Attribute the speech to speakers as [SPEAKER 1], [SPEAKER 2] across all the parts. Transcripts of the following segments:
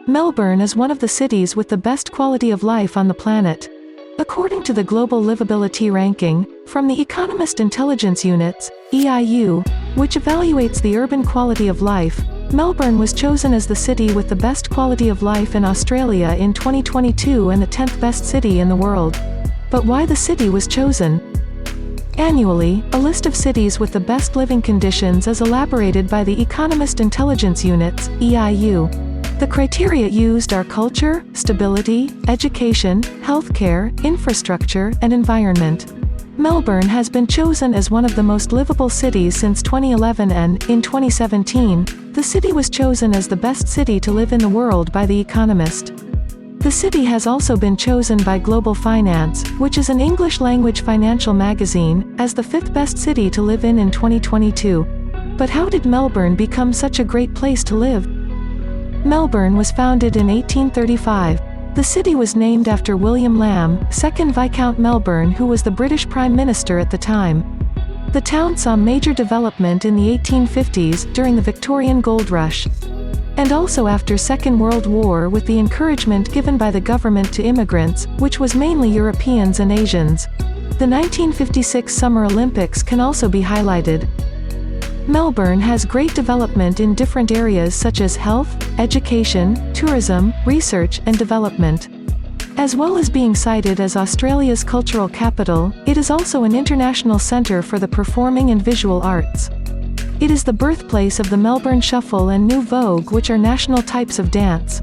[SPEAKER 1] Melbourne is one of the cities with the best quality of life on the planet. According to the Global Livability Ranking, from the Economist Intelligence Unit's, EIU, which evaluates the urban quality of life, Melbourne was chosen as the city with the best quality of life in Australia in 2022 and the 10th best city in the world. But why the city was chosen? Annually, a list of cities with the best living conditions is elaborated by the Economist Intelligence Unit's, EIU. The criteria used are culture, stability, education, healthcare, infrastructure, and environment. Melbourne has been chosen as one of the most livable cities since 2011 and, in 2017, the city was chosen as the best city to live in the world by The Economist. The city has also been chosen by Global Finance, which is an English-language financial magazine, as the 5th best city to live in 2022. But how did Melbourne become such a great place to live? Melbourne was founded in 1835. The city was named after William Lamb, 2nd Viscount Melbourne, who was the British Prime Minister at the time. The town saw major development in the 1850s, during the Victorian Gold Rush. And also after Second World War, with the encouragement given by the government to immigrants, which was mainly Europeans and Asians. The 1956 Summer Olympics can also be highlighted. Melbourne has great development in different areas such as health, education, tourism, research, and development. As well as being cited as Australia's cultural capital, it is also an international centre for the performing and visual arts. It is the birthplace of the Melbourne Shuffle and New Vogue, which are national types of dance.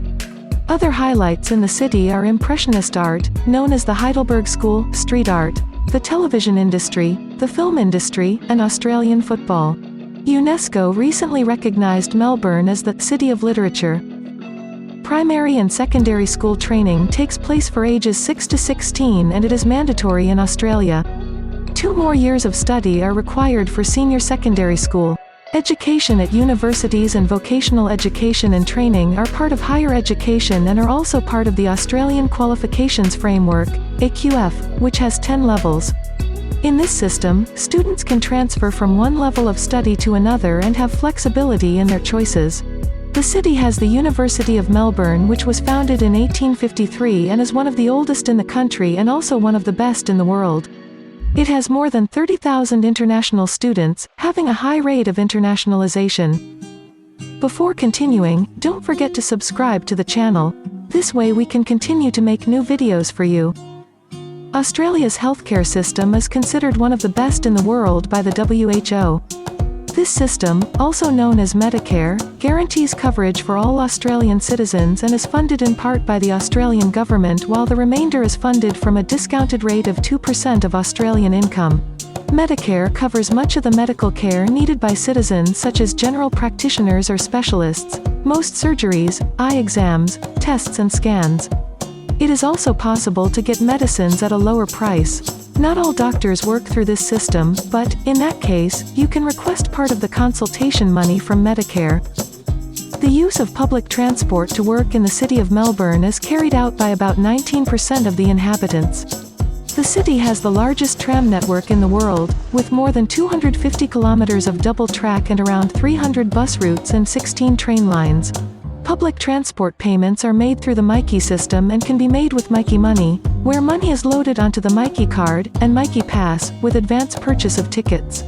[SPEAKER 1] Other highlights in the city are Impressionist art, known as the Heidelberg School, street art, the television industry, the film industry, and Australian football. UNESCO recently recognized Melbourne as the City of Literature. Primary and secondary school training takes place for ages 6 to 16 and it is mandatory in Australia. 2 more years of study are required for senior secondary school. Education at universities and vocational education and training are part of higher education and are also part of the Australian Qualifications Framework, AQF, which has 10 levels. In this system, students can transfer from one level of study to another and have flexibility in their choices. The city has the University of Melbourne, which was founded in 1853 and is one of the oldest in the country and also one of the best in the world. It has more than 30,000 international students, having a high rate of internationalization. Before continuing, don't forget to subscribe to the channel. This way we can continue to make new videos for you. Australia's healthcare system is considered one of the best in the world by the WHO. This system, also known as Medicare, guarantees coverage for all Australian citizens and is funded in part by the Australian government, while the remainder is funded from a discounted rate of 2% of Australian income. Medicare covers much of the medical care needed by citizens, such as general practitioners or specialists, most surgeries, eye exams, tests and scans. It is also possible to get medicines at a lower price. Not all doctors work through this system, but, in that case, you can request part of the consultation money from Medicare. The use of public transport to work in the city of Melbourne is carried out by about 19% of the inhabitants. The city has the largest tram network in the world, with more than 250 kilometers of double track and around 300 bus routes and 16 train lines. Public transport payments are made through the Myki system and can be made with Myki Money, where money is loaded onto the Myki card, and Myki Pass, with advance purchase of tickets.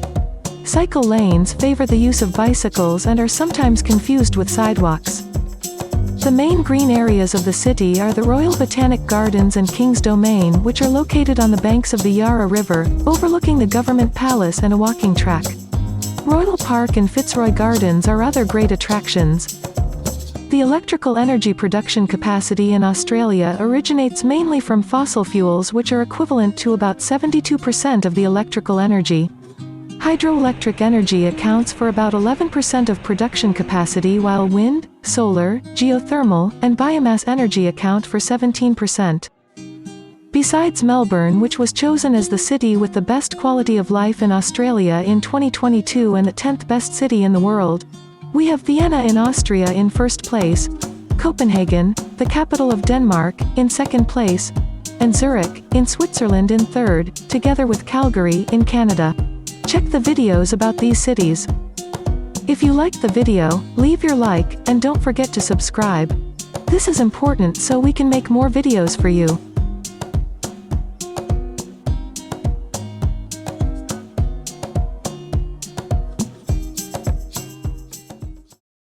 [SPEAKER 1] Cycle lanes favor the use of bicycles and are sometimes confused with sidewalks. The main green areas of the city are the Royal Botanic Gardens and King's Domain, which are located on the banks of the Yarra River, overlooking the Government Palace and a walking track. Royal Park and Fitzroy Gardens are other great attractions. The electrical energy production capacity in Australia originates mainly from fossil fuels, which are equivalent to about 72% of the electrical energy. Hydroelectric energy accounts for about 11% of production capacity, while wind, solar, geothermal, and biomass energy account for 17%. Besides Melbourne, which was chosen as the city with the best quality of life in Australia in 2022 and the 10th best city in the world, we have Vienna in Austria in first place, Copenhagen, the capital of Denmark, in second place, and Zurich, in Switzerland in third, together with Calgary, in Canada. Check the videos about these cities. If you liked the video, leave your like, and don't forget to subscribe. This is important so we can make more videos for you.